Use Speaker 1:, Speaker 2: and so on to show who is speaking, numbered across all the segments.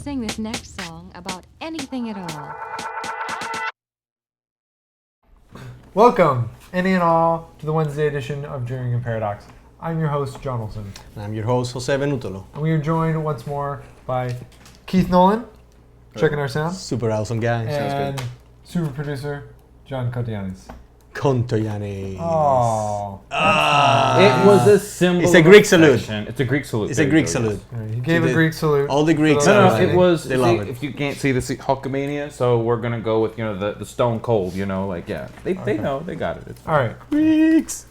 Speaker 1: sing this next song about anything at all.
Speaker 2: Welcome, any and all, to the Wednesday edition of Dreaming in Paradox. I'm your host, John Olson.
Speaker 3: And I'm your host, Jose Benutolo.
Speaker 2: And we are joined once more by Keith Nolan, checking our sound,
Speaker 3: Super awesome guy.
Speaker 2: and super producer, John Kontoyannis.
Speaker 3: Kontoyannis.
Speaker 2: Oh.
Speaker 4: It was a symbol.
Speaker 3: It's a Greek
Speaker 4: salute.
Speaker 3: salute.
Speaker 4: It's a Greek salute.
Speaker 3: It's a Greek salute.
Speaker 2: He gave a Greek salute.
Speaker 3: All the Greeks
Speaker 4: No,
Speaker 3: are
Speaker 4: it was.
Speaker 3: They love it.
Speaker 4: If you can't see the Hulkamania, so we're gonna go with the Stone Cold. They know they got it. It's
Speaker 2: All right.
Speaker 3: Greeks.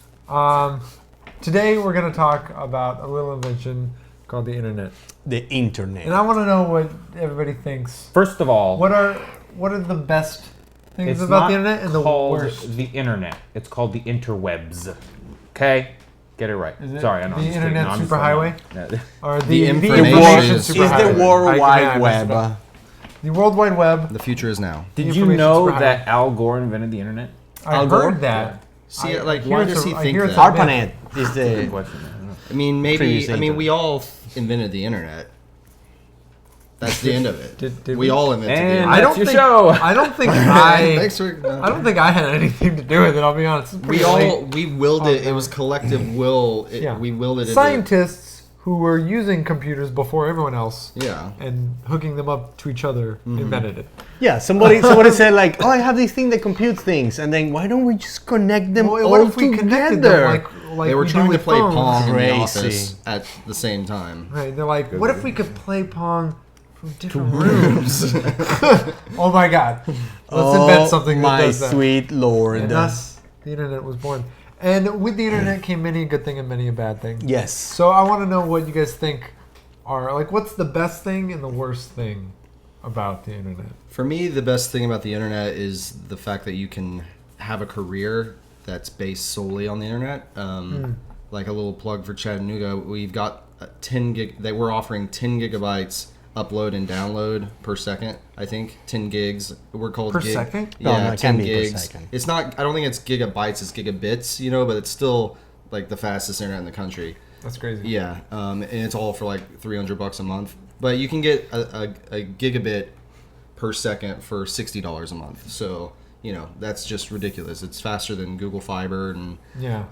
Speaker 2: Today we're going to talk about a little invention called the internet.
Speaker 3: The internet.
Speaker 2: And I want to know what everybody thinks.
Speaker 4: First of all,
Speaker 2: What are the best things
Speaker 4: it's
Speaker 2: about
Speaker 4: not
Speaker 2: the internet and the
Speaker 4: called
Speaker 2: worst?
Speaker 4: the internet. It's called the interwebs. Okay, get it right.
Speaker 2: Is it
Speaker 4: Sorry, I know.
Speaker 2: the
Speaker 4: I'm just kidding.
Speaker 2: internet
Speaker 4: No, I'm just
Speaker 2: superhighway?
Speaker 4: kidding.
Speaker 2: Or
Speaker 5: The
Speaker 2: information
Speaker 5: is
Speaker 2: superhighway.
Speaker 3: the World
Speaker 2: I
Speaker 3: Wide
Speaker 2: messed
Speaker 3: Web.
Speaker 2: up. The World Wide Web.
Speaker 5: The future is now.
Speaker 4: Did
Speaker 2: The
Speaker 4: you
Speaker 2: information
Speaker 4: know
Speaker 2: superhighway.
Speaker 4: that Al Gore invented the internet?
Speaker 2: I
Speaker 3: Al Gore?
Speaker 2: heard that.
Speaker 5: See,
Speaker 2: I
Speaker 5: like,
Speaker 2: hear
Speaker 5: why
Speaker 2: it's
Speaker 5: does
Speaker 2: a-
Speaker 5: he
Speaker 2: I
Speaker 5: think
Speaker 2: hear it's
Speaker 5: that?
Speaker 2: a myth.
Speaker 3: ARPANET is
Speaker 4: Good
Speaker 3: the...
Speaker 4: question. I don't know.
Speaker 5: I mean,
Speaker 3: Previous
Speaker 5: we
Speaker 3: internet.
Speaker 5: all invented the internet. That's the end of it.
Speaker 2: Did
Speaker 5: we
Speaker 2: we?
Speaker 5: all invented the
Speaker 4: And
Speaker 5: internet.
Speaker 2: I don't
Speaker 4: That's your
Speaker 2: think.
Speaker 4: show.
Speaker 2: I don't think
Speaker 5: Thanks for.
Speaker 2: I don't think I had anything to do with it. I'll be honest. It's pretty late.
Speaker 5: We willed it. It was collective will.
Speaker 2: Yeah.
Speaker 5: We willed it.
Speaker 2: Scientists who were using computers before everyone else
Speaker 5: Yeah.
Speaker 2: and hooking them up to each other invented it.
Speaker 3: Yeah, somebody said like, oh, I have this thing that computes things. And then why don't we just connect them
Speaker 2: Well,
Speaker 3: all
Speaker 2: what if we
Speaker 3: together?
Speaker 2: connected them like
Speaker 5: They were
Speaker 2: we do
Speaker 5: trying to
Speaker 2: with
Speaker 5: play
Speaker 2: phones?
Speaker 5: Pong in the
Speaker 3: Crazy.
Speaker 5: office at the same time.
Speaker 2: Right, they're like, what if we could play Pong from different rooms? Oh my God. Let's invent something that
Speaker 3: my
Speaker 2: does that.
Speaker 3: sweet Lord.
Speaker 2: And thus, the internet was born. And with the internet came many a good thing and many a bad thing.
Speaker 3: Yes.
Speaker 2: So I want to know what you guys think are, like, what's the best thing and the worst thing about the internet?
Speaker 5: For me, the best thing about the internet is the fact that you can have a career that's based solely on the internet. Like a little plug for Chattanooga, we've got 10 gig. That we're offering 10 gigabytes upload and download per second. I think 10 gigs. We're called
Speaker 2: Per second?
Speaker 3: No,
Speaker 5: Yeah,
Speaker 3: no, it
Speaker 5: 10
Speaker 3: can be per
Speaker 5: gigs.
Speaker 3: second.
Speaker 5: It's not. I don't think it's gigabytes. It's gigabits. But it's still like the fastest internet in the country.
Speaker 2: That's crazy.
Speaker 5: Yeah, and it's all for like $300 a month. But you can get a gigabit per second for $60 a month. So that's just ridiculous. It's faster than Google Fiber, and
Speaker 2: Yeah.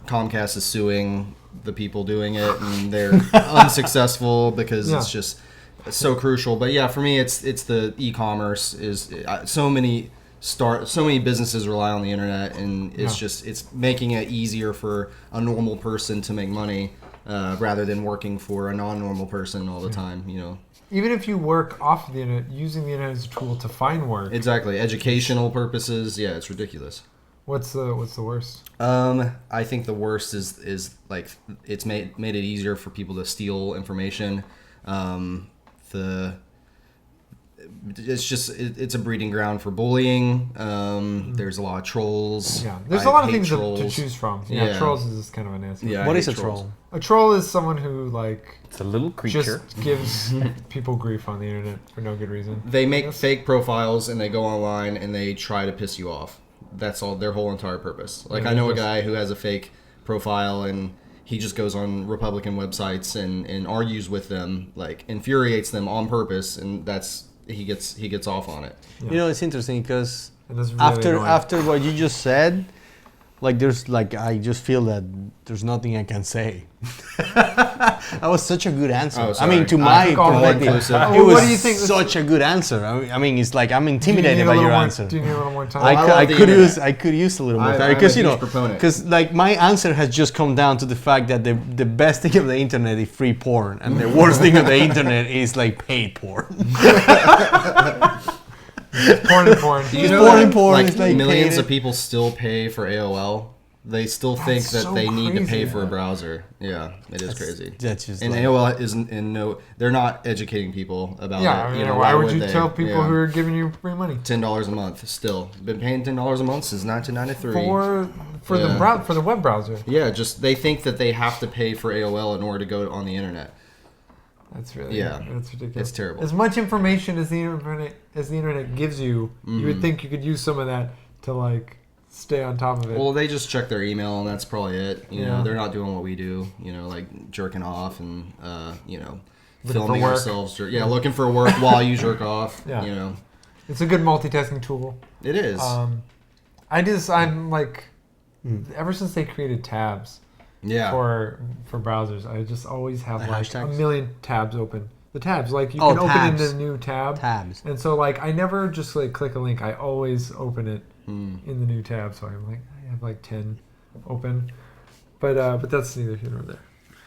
Speaker 5: Comcast is suing the people doing it, and they're unsuccessful because
Speaker 2: Yeah.
Speaker 5: it's just so crucial. But yeah, for me, it's the e-commerce is so many businesses rely on the internet, and it's making it easier for a normal person to make money rather than working for a non-normal person all the time.
Speaker 2: Even if you work off of the internet, using the internet as a tool to find work.
Speaker 5: Exactly, educational purposes. Yeah, it's ridiculous.
Speaker 2: What's the worst?
Speaker 5: I think the worst is like it's made it easier for people to steal information. It's a breeding ground for bullying. There's a lot of trolls.
Speaker 2: Yeah, there's
Speaker 5: I
Speaker 2: a lot of
Speaker 5: hate
Speaker 2: things to
Speaker 5: trolls.
Speaker 2: choose from. Yeah,
Speaker 5: Yeah.
Speaker 2: trolls is kind of an answer.
Speaker 5: Yeah, I
Speaker 3: What
Speaker 5: hate
Speaker 3: is a
Speaker 5: trolls.
Speaker 3: troll?
Speaker 2: A troll is someone who
Speaker 4: It's a little creature.
Speaker 2: just gives people grief on the internet for no good reason.
Speaker 5: They make fake profiles and they go online and they try to piss you off. That's all their whole entire purpose. Like
Speaker 2: Yeah,
Speaker 5: I know a
Speaker 2: just-
Speaker 5: guy who has a fake profile and he just goes on Republican websites and argues with them, like infuriates them on purpose, and he gets off on it.
Speaker 3: It's interesting because
Speaker 2: And that's really
Speaker 3: after
Speaker 2: annoying.
Speaker 3: what you just said, like I just feel that there's nothing I can say. That was such a good answer.
Speaker 5: Oh,
Speaker 3: I
Speaker 5: sorry.
Speaker 3: mean, to
Speaker 5: I
Speaker 3: my
Speaker 5: think
Speaker 2: all
Speaker 3: perspective,
Speaker 5: inclusive.
Speaker 3: it
Speaker 2: Well,
Speaker 3: was
Speaker 2: what do you think this-
Speaker 3: such a good answer. I mean, it's like I'm
Speaker 2: Do you
Speaker 3: intimidated
Speaker 2: need a
Speaker 3: by
Speaker 2: little
Speaker 3: your
Speaker 2: more-
Speaker 3: answer.
Speaker 2: Do you need a little more time?
Speaker 5: I love the internet.
Speaker 3: I could use a little more
Speaker 5: I'm
Speaker 3: time
Speaker 5: a
Speaker 3: because
Speaker 5: huge proponent.
Speaker 3: because like my answer has just come down to the fact that the best thing of the internet is free porn, and the worst thing of the internet is like paid porn.
Speaker 2: Porn and porn.
Speaker 5: Do you
Speaker 3: Porn
Speaker 5: know
Speaker 3: and porn
Speaker 5: like
Speaker 3: is like
Speaker 5: millions
Speaker 3: paid.
Speaker 5: of people still pay for AOL? They still think
Speaker 2: That's
Speaker 5: that
Speaker 2: so
Speaker 5: they need to
Speaker 2: crazy.
Speaker 5: pay for a browser. Yeah, it is crazy.
Speaker 3: That's just
Speaker 5: And
Speaker 3: like,
Speaker 5: AOL isn't they're not educating people about
Speaker 2: Yeah,
Speaker 5: it.
Speaker 2: I mean, why would you
Speaker 5: they?
Speaker 2: tell people
Speaker 5: Yeah.
Speaker 2: who are giving you free money
Speaker 5: $10 a month still been paying $10 a month since 1993.
Speaker 2: for
Speaker 5: Yeah.
Speaker 2: the web browser?
Speaker 5: Yeah, just they think that they have to pay for AOL in order to go on the internet.
Speaker 2: That's really that's ridiculous.
Speaker 5: It's terrible.
Speaker 2: As much information as the internet gives you, you would think you could use some of that to like stay on top of it.
Speaker 5: Well, they just check their email and that's probably it. You
Speaker 2: Yeah.
Speaker 5: know, they're not doing what we do. Like jerking off and filming
Speaker 2: work.
Speaker 5: ourselves. Looking for work while you jerk off.
Speaker 2: Yeah.
Speaker 5: You know,
Speaker 2: It's a good multitasking tool.
Speaker 5: it is.
Speaker 2: I'm like, ever since they created tabs
Speaker 5: yeah.
Speaker 2: for browsers, I just always have
Speaker 3: The
Speaker 2: like
Speaker 3: hashtags?
Speaker 2: a million tabs open. The tabs, like you
Speaker 3: Oh,
Speaker 2: can open
Speaker 3: tabs.
Speaker 2: in a new tab.
Speaker 3: Tabs.
Speaker 2: And so like I never just like click a link. I always open it in the new tab. So I'm like, I have like 10 open. But that's neither here nor there.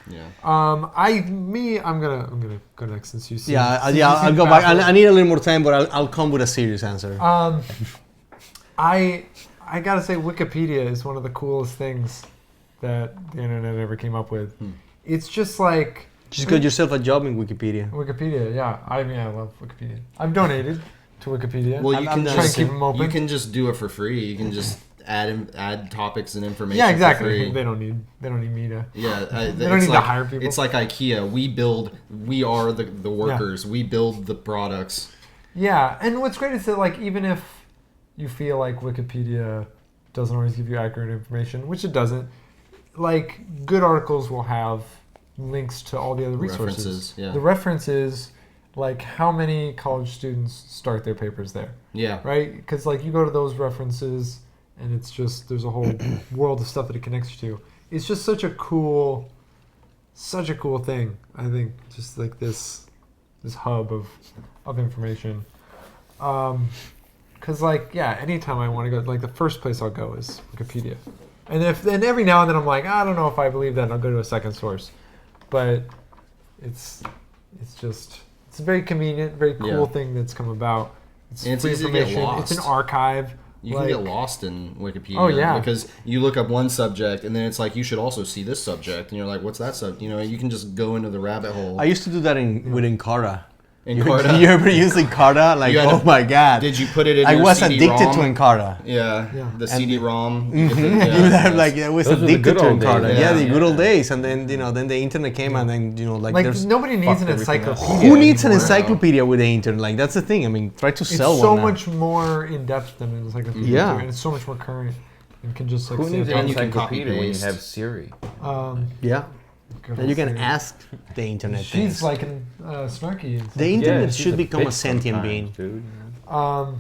Speaker 5: Yeah.
Speaker 2: I'm gonna go next since you see.
Speaker 3: I'll go back. I need a little more time, but I'll come with a serious answer.
Speaker 2: I gotta say Wikipedia is one of the coolest things that the internet ever came up with. It's just like
Speaker 3: Just got yourself a job in Wikipedia.
Speaker 2: Wikipedia. Yeah, I love Wikipedia. I've donated to Wikipedia.
Speaker 5: Well, you
Speaker 3: I'm
Speaker 5: can
Speaker 3: not-
Speaker 2: try and
Speaker 5: just
Speaker 2: keep them open.
Speaker 5: you can just do it for free. You can just add topics and information.
Speaker 2: Yeah,
Speaker 5: For
Speaker 2: exactly.
Speaker 5: free.
Speaker 2: They don't need me to.
Speaker 5: Yeah,
Speaker 2: They don't need to hire people.
Speaker 5: It's like IKEA. We are the workers. We build the products.
Speaker 2: Yeah, and what's great is that like even if you feel like Wikipedia doesn't always give you accurate information, which it doesn't, like good articles will have links to all the other resources.
Speaker 5: References, yeah.
Speaker 2: The references, like how many college students start their papers there,
Speaker 5: Yeah.
Speaker 2: right? Because like you go to those references and it's just there's a whole world of stuff that it connects you to. It's just such a cool thing. I think just like this hub of information. Because like anytime I want to go, like the first place I'll go is Wikipedia, and every now and then I'm like I don't know if I believe that, and I'll go to a second source, but it's a very convenient, very cool thing that's come about.
Speaker 5: And it's
Speaker 2: free
Speaker 5: easy to get
Speaker 2: information.
Speaker 5: lost.
Speaker 2: It's an archive.
Speaker 5: You can get lost in Wikipedia.
Speaker 2: Oh, yeah.
Speaker 5: Because you look up one subject and then it's like you should also see this subject, and you're like, what's that subject? You know, you can just go into the rabbit hole.
Speaker 3: I used to do that with Encarta.
Speaker 5: Encarta.
Speaker 3: Did you ever use Encarta? Like,
Speaker 5: You had
Speaker 3: oh
Speaker 5: to-
Speaker 3: my god!
Speaker 5: Did you put it in
Speaker 3: I
Speaker 5: your
Speaker 3: was
Speaker 5: CD-ROM?
Speaker 3: addicted to Encarta.
Speaker 5: Yeah, the CD-ROM.
Speaker 3: You would have like I was
Speaker 4: Those were the
Speaker 3: addicted
Speaker 4: good
Speaker 3: to
Speaker 4: old days.
Speaker 3: Encarta.
Speaker 5: Yeah.
Speaker 3: Yeah, the good
Speaker 4: Yeah.
Speaker 3: old days, and then then the internet came, and then like
Speaker 2: Like
Speaker 3: there's
Speaker 2: nobody needs an
Speaker 4: fucked everything up.
Speaker 2: encyclopedia.
Speaker 3: who needs an
Speaker 2: anymore.
Speaker 3: encyclopedia with the internet? Like that's the thing. I mean, try to
Speaker 2: It's
Speaker 3: sell
Speaker 2: so
Speaker 3: one. now.
Speaker 2: much more in depth than an encyclopedia.
Speaker 3: Yeah.
Speaker 2: too, and it's so much more current. And can just like
Speaker 4: Who
Speaker 2: see
Speaker 4: needs
Speaker 2: it.
Speaker 4: an
Speaker 5: And you can
Speaker 4: encyclopedia when you
Speaker 5: copy-paste.
Speaker 4: have Siri?
Speaker 3: Yeah,
Speaker 2: Good
Speaker 3: and you can
Speaker 2: old
Speaker 3: ask the internet
Speaker 2: She's
Speaker 3: things.
Speaker 2: like snarky. And
Speaker 3: The internet
Speaker 4: she's
Speaker 3: should
Speaker 4: a
Speaker 3: become a
Speaker 4: bitch
Speaker 3: sentient
Speaker 4: sometimes,
Speaker 3: being.
Speaker 4: dude.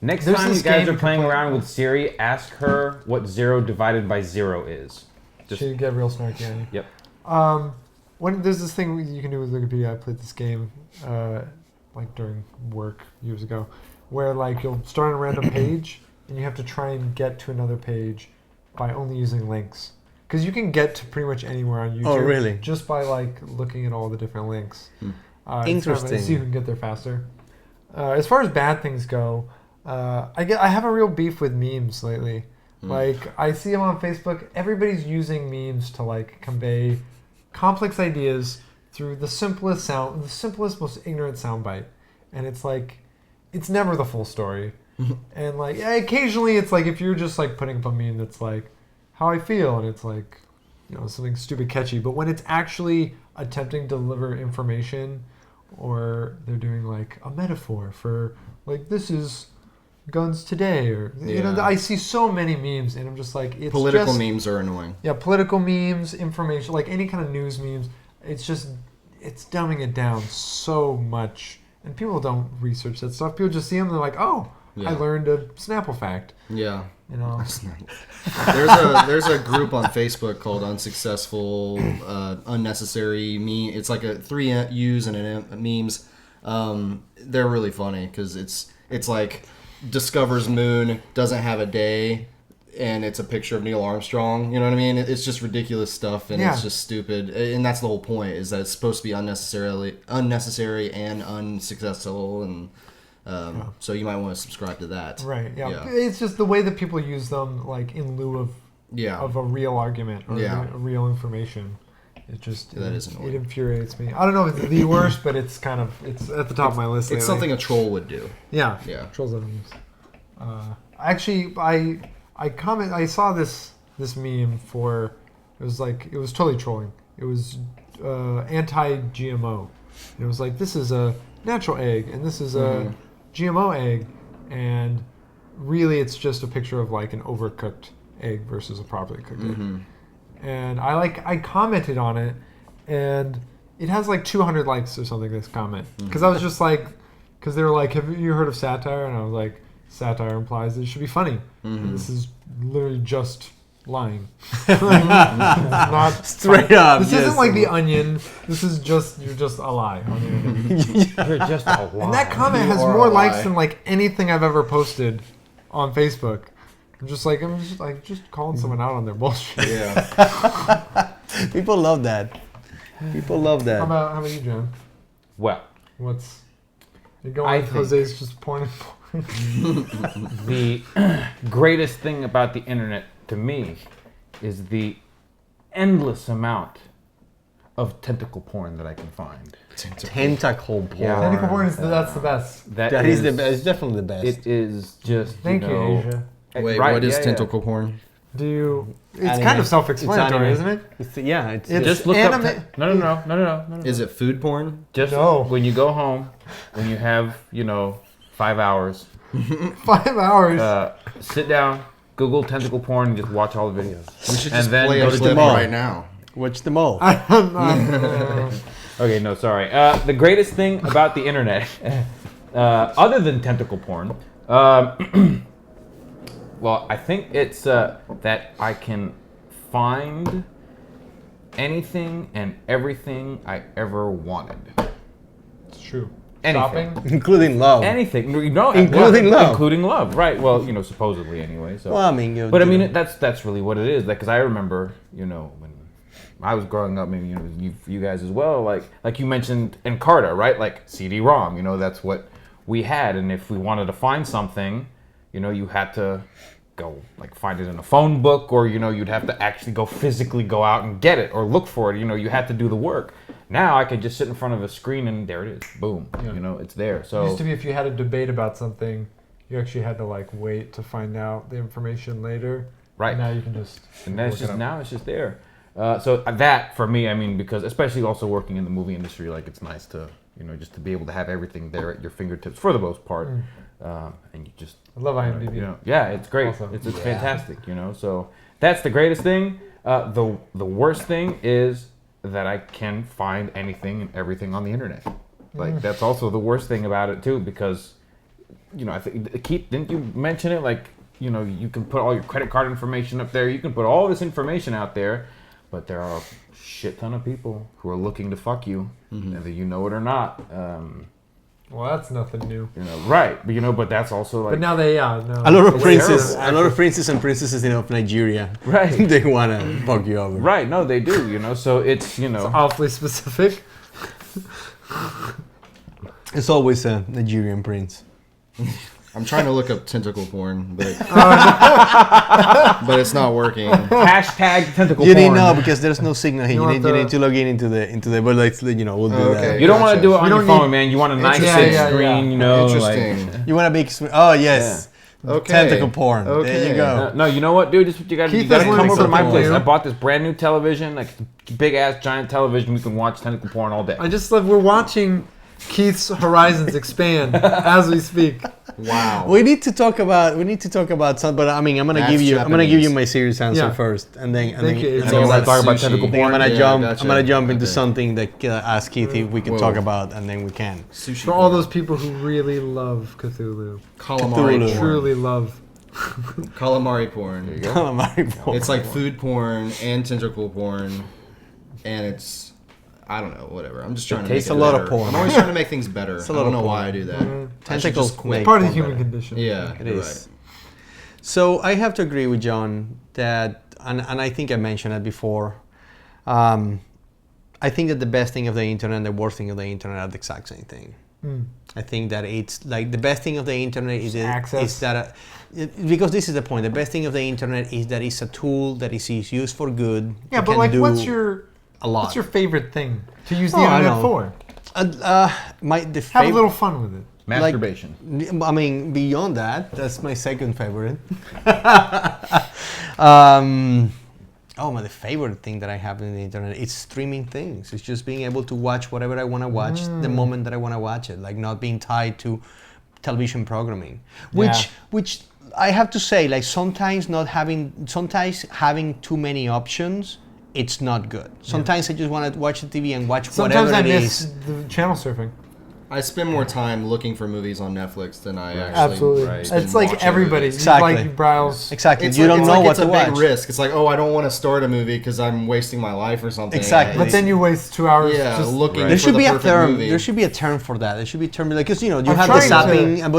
Speaker 4: Next
Speaker 2: There's
Speaker 4: time
Speaker 2: this
Speaker 4: you guys
Speaker 2: game
Speaker 4: are
Speaker 2: you can
Speaker 4: playing
Speaker 2: play-
Speaker 4: around with Siri, ask her what 0 divided by 0 is. Just,
Speaker 2: she'd get real snarky on you.
Speaker 4: yep.
Speaker 2: When there's this thing you can do with Wikipedia, I played this game like during work years ago, where like you'll start on a random page and you have to try and get to another page by only using links. Because you can get to pretty much anywhere on YouTube.
Speaker 3: Oh, really?
Speaker 2: Just by like looking at all the different links.
Speaker 3: Interesting.
Speaker 2: See who can get there faster. As far as bad things go, I have a real beef with memes lately. Like I see them on Facebook. Everybody's using memes to like convey complex ideas through the simplest, most ignorant soundbite, and it's like it's never the full story. And like occasionally it's like if you're just like putting up a meme that's like how I feel, and it's like something stupid catchy, but when it's actually attempting to deliver information, or they're doing like a metaphor for like this is guns today, or I see so many memes and I'm just like it's
Speaker 5: Political
Speaker 2: just,
Speaker 5: memes are annoying.
Speaker 2: yeah, political memes, information, like any kind of news memes. It's dumbing it down so much, and people don't research that stuff. People just see them, they're like, oh, I learned a Snapple fact.
Speaker 5: Yeah.
Speaker 2: There's
Speaker 5: There's a group on Facebook called Unsuccessful Unnecessary Meme. It's like a 3 U's and an M memes. They're really funny because it's like discovers moon, doesn't have a day, and it's a picture of Neil Armstrong. You know what I mean? It's just ridiculous stuff, and it's just stupid. And that's the whole point, is that it's supposed to be unnecessary and unsuccessful, and so you might want to subscribe to that.
Speaker 2: right. Yeah. It's just the way that people use them, like in lieu of a real argument or a real information. It just
Speaker 5: That is annoying.
Speaker 2: It infuriates me. I don't know if it's the worst, but it's at the top of my list.
Speaker 5: It's
Speaker 2: lately.
Speaker 5: something a troll would do.
Speaker 2: Yeah.
Speaker 5: Yeah.
Speaker 2: Trolls are memes. Actually, I saw this meme for it was totally trolling. It was anti-GMO. And it was like, this is a natural egg and this is a GMO egg, and really it's just a picture of like an overcooked egg versus a properly cooked egg. And I commented on it, and it has like 200 likes or something, this comment. Because I was just like, because they were like, have you heard of satire? And I was like, satire implies that it should be funny. And this is literally just lying. Not
Speaker 3: Straight
Speaker 2: funny.
Speaker 3: up.
Speaker 2: This
Speaker 3: yes.
Speaker 2: isn't like The Onion. This is just, you're just a lie on the internet.
Speaker 4: You're just a lie.
Speaker 2: And that comment has
Speaker 5: are
Speaker 2: more
Speaker 5: a
Speaker 2: likes
Speaker 5: lie.
Speaker 2: than like anything I've ever posted on Facebook. I'm just just calling someone out on their bullshit.
Speaker 5: Yeah.
Speaker 3: People love that. People love that.
Speaker 2: How about you, John?
Speaker 4: Well,
Speaker 2: What's you're going?
Speaker 4: I
Speaker 2: with
Speaker 4: think-
Speaker 2: Jose's just pointing.
Speaker 4: the greatest thing about the internet to me is the endless amount of tentacle porn that I can find.
Speaker 3: Tentacle porn.
Speaker 4: Yeah.
Speaker 2: Tentacle porn is that's the best.
Speaker 3: That is the best. It's definitely the best.
Speaker 4: It is just.
Speaker 2: Thank you, Asia.
Speaker 5: Wait,
Speaker 4: right,
Speaker 5: what is
Speaker 4: yeah.
Speaker 5: tentacle porn?
Speaker 2: Do you? It's
Speaker 3: Anime.
Speaker 2: kind of self-explanatory,
Speaker 3: It's
Speaker 2: isn't it?
Speaker 3: It's, yeah, it's
Speaker 2: It's
Speaker 4: Just look
Speaker 2: anime-
Speaker 4: up. No.
Speaker 5: Is it food porn?
Speaker 4: Just
Speaker 2: No.
Speaker 4: when you go home, when you have 5 hours,
Speaker 2: 5 hours.
Speaker 4: sit down, Google tentacle porn, and just watch all the videos.
Speaker 5: We should
Speaker 4: And
Speaker 5: just
Speaker 4: then
Speaker 5: play
Speaker 4: go
Speaker 5: a
Speaker 4: to
Speaker 5: clip
Speaker 3: the mall.
Speaker 5: right now.
Speaker 3: watch them all.
Speaker 4: Okay, no, sorry. The greatest thing about the internet, other than tentacle porn, well, I think it's that I can find anything and everything I ever wanted.
Speaker 2: It's true.
Speaker 4: Anything.
Speaker 2: Shopping.
Speaker 3: Including love.
Speaker 4: Anything,
Speaker 3: Including love.
Speaker 4: including love, right? Well, supposedly anyway. So,
Speaker 3: Well, I mean, you
Speaker 4: but I
Speaker 3: know.
Speaker 4: mean, that's really what it is. Because I remember, when I was growing up, maybe you guys as well. Like you mentioned Encarta, right? Like CD-ROM. That's what we had, and if we wanted to find something, you had to go find it in a phone book, or you'd have to actually physically go out and get it or look for it. You had to do the work. Now I could just sit in front of a screen and there it is. Boom.
Speaker 2: Yeah.
Speaker 4: It's there.
Speaker 2: It
Speaker 4: So
Speaker 2: used to be if you had a debate about something, you actually had to wait to find out the information later.
Speaker 4: right.
Speaker 2: Now you can just.
Speaker 4: And that's
Speaker 2: look it
Speaker 4: just
Speaker 2: up.
Speaker 4: now it's just there. So that for me, I mean, because especially also working in the movie industry, it's nice to just to be able to have everything there at your fingertips for the most part, and you just
Speaker 2: I love IMDb.
Speaker 4: yeah, it's great.
Speaker 2: Also.
Speaker 4: It's fantastic. So that's the greatest thing. The worst thing is that I can find anything and everything on the internet. That's also the worst thing about it too, because I think Keith, didn't you mention it? You can put all your credit card information up there. You can put all this information out there, but there are a shit ton of people who are looking to fuck you, whether you know it or not.
Speaker 2: Well, that's nothing new.
Speaker 4: Right? But that's also
Speaker 2: But now they, no.
Speaker 3: A lot of
Speaker 2: It's
Speaker 3: princes,
Speaker 2: terrible.
Speaker 3: a lot of princes and princesses of Nigeria,
Speaker 4: right,
Speaker 3: they wanna fuck you over.
Speaker 4: right. No, they do. So it's
Speaker 2: It's awfully specific.
Speaker 3: It's always a Nigerian prince.
Speaker 5: I'm trying to look up tentacle porn, but but it's not working.
Speaker 4: hashtag tentacle
Speaker 3: You
Speaker 4: porn.
Speaker 3: didn't know because there's no signal here.
Speaker 2: You
Speaker 3: You
Speaker 2: want
Speaker 3: need
Speaker 2: the-
Speaker 3: to log in into the. But we'll do
Speaker 5: Okay.
Speaker 3: that.
Speaker 4: You don't want to do it
Speaker 5: Gotcha.
Speaker 4: on
Speaker 2: We
Speaker 4: your
Speaker 2: don't
Speaker 4: phone, man. You want a nice
Speaker 5: Interesting.
Speaker 4: big
Speaker 2: Yeah,
Speaker 4: screen,
Speaker 2: yeah.
Speaker 5: Interesting.
Speaker 3: You want a big. Oh yes.
Speaker 5: Okay.
Speaker 3: Tentacle porn. There
Speaker 5: Okay.
Speaker 3: you go.
Speaker 4: No, you know what, dude? This is what you got to do. You
Speaker 2: Keith
Speaker 4: got to
Speaker 2: is
Speaker 4: come
Speaker 2: learning
Speaker 4: over to my
Speaker 2: something
Speaker 4: place.
Speaker 2: new.
Speaker 4: I bought this brand new television, big ass giant television. We can watch tentacle porn all day.
Speaker 2: I just love. We're watching Keith's horizons expand as we speak.
Speaker 5: Wow.
Speaker 3: We need to talk about some, but I mean, I'm gonna
Speaker 5: That's
Speaker 3: give you
Speaker 5: Japanese.
Speaker 3: my serious answer
Speaker 2: Yeah.
Speaker 3: first, and then
Speaker 2: Thank you.
Speaker 3: and
Speaker 2: It's
Speaker 3: then
Speaker 2: all
Speaker 3: I'm
Speaker 2: about
Speaker 3: gonna-
Speaker 4: talk about
Speaker 5: sushi.
Speaker 4: tentacle
Speaker 3: then I'm
Speaker 4: porn.
Speaker 3: gonna
Speaker 5: Yeah,
Speaker 3: jump.
Speaker 5: gotcha.
Speaker 3: I'm gonna jump into
Speaker 5: Okay.
Speaker 3: something that ask Keith if we can
Speaker 5: Whoa.
Speaker 3: talk about, and then we can.
Speaker 5: Sushi.
Speaker 2: For all those people who really love Cthulhu,
Speaker 5: calamari
Speaker 3: Cthulhu.
Speaker 5: porn.
Speaker 2: truly love.
Speaker 5: Calamari porn.
Speaker 3: Calamari porn.
Speaker 5: It's like food porn and tentacle porn, and it's I don't know, whatever. I'm just trying to make
Speaker 3: tastes
Speaker 5: it
Speaker 3: a lot of
Speaker 5: better.
Speaker 3: porn.
Speaker 5: I'm always trying to make things better.
Speaker 3: It's a
Speaker 5: I
Speaker 3: lot
Speaker 5: don't
Speaker 3: of
Speaker 5: know
Speaker 3: porn.
Speaker 5: why I do that. I should
Speaker 3: Tentacles
Speaker 5: just quit.
Speaker 3: make
Speaker 2: Part of the
Speaker 3: porn
Speaker 2: human
Speaker 3: better.
Speaker 2: condition.
Speaker 5: Yeah,
Speaker 3: It
Speaker 5: you're
Speaker 3: is.
Speaker 5: right.
Speaker 3: So I have to agree with John that, and I think I mentioned it before. I think that the best thing of the internet and the worst thing of the internet are the exact same thing. I think that it's the best thing of the internet is
Speaker 2: access.
Speaker 3: because this is the point. The best thing of the internet is that it's a tool that is used for good.
Speaker 2: Yeah,
Speaker 3: It
Speaker 2: but
Speaker 3: can do
Speaker 2: what's your
Speaker 3: a lot?
Speaker 2: what's your favorite thing to use the
Speaker 3: Oh, I
Speaker 2: internet
Speaker 3: know.
Speaker 2: for? Have a little fun with it.
Speaker 4: Masturbation.
Speaker 3: I mean, beyond that, that's my second favorite. The favorite thing that I have in the internet is streaming things. It's just being able to watch whatever I want to watch the moment that I want to watch it, not being tied to television programming. Which I have to say, sometimes having too many options it's not good. Sometimes I just want to watch the TV and watch
Speaker 2: Sometimes
Speaker 3: whatever
Speaker 2: I
Speaker 3: it
Speaker 2: miss
Speaker 3: is.
Speaker 2: the channel surfing.
Speaker 5: I spend more time looking for movies on Netflix than I actually.
Speaker 2: Absolutely.
Speaker 4: Right.
Speaker 5: spend
Speaker 2: It's like
Speaker 5: watching
Speaker 2: everybody.
Speaker 5: movies.
Speaker 3: Exactly.
Speaker 2: Like you browse.
Speaker 3: Exactly.
Speaker 5: It's
Speaker 3: You don't know what
Speaker 5: it's
Speaker 3: to
Speaker 5: a
Speaker 3: watch.
Speaker 5: big risk. It's like, oh, I don't want to start a movie because I'm wasting my life or something.
Speaker 3: Exactly.
Speaker 2: But then you waste 2 hours just
Speaker 5: looking.
Speaker 4: Right.
Speaker 3: There
Speaker 5: for
Speaker 3: should
Speaker 5: the
Speaker 3: be a
Speaker 5: perfect
Speaker 3: term.
Speaker 5: movie.
Speaker 3: There should be a term for that. There should be a term because you
Speaker 2: I'm
Speaker 3: have the
Speaker 2: trying
Speaker 3: zapping,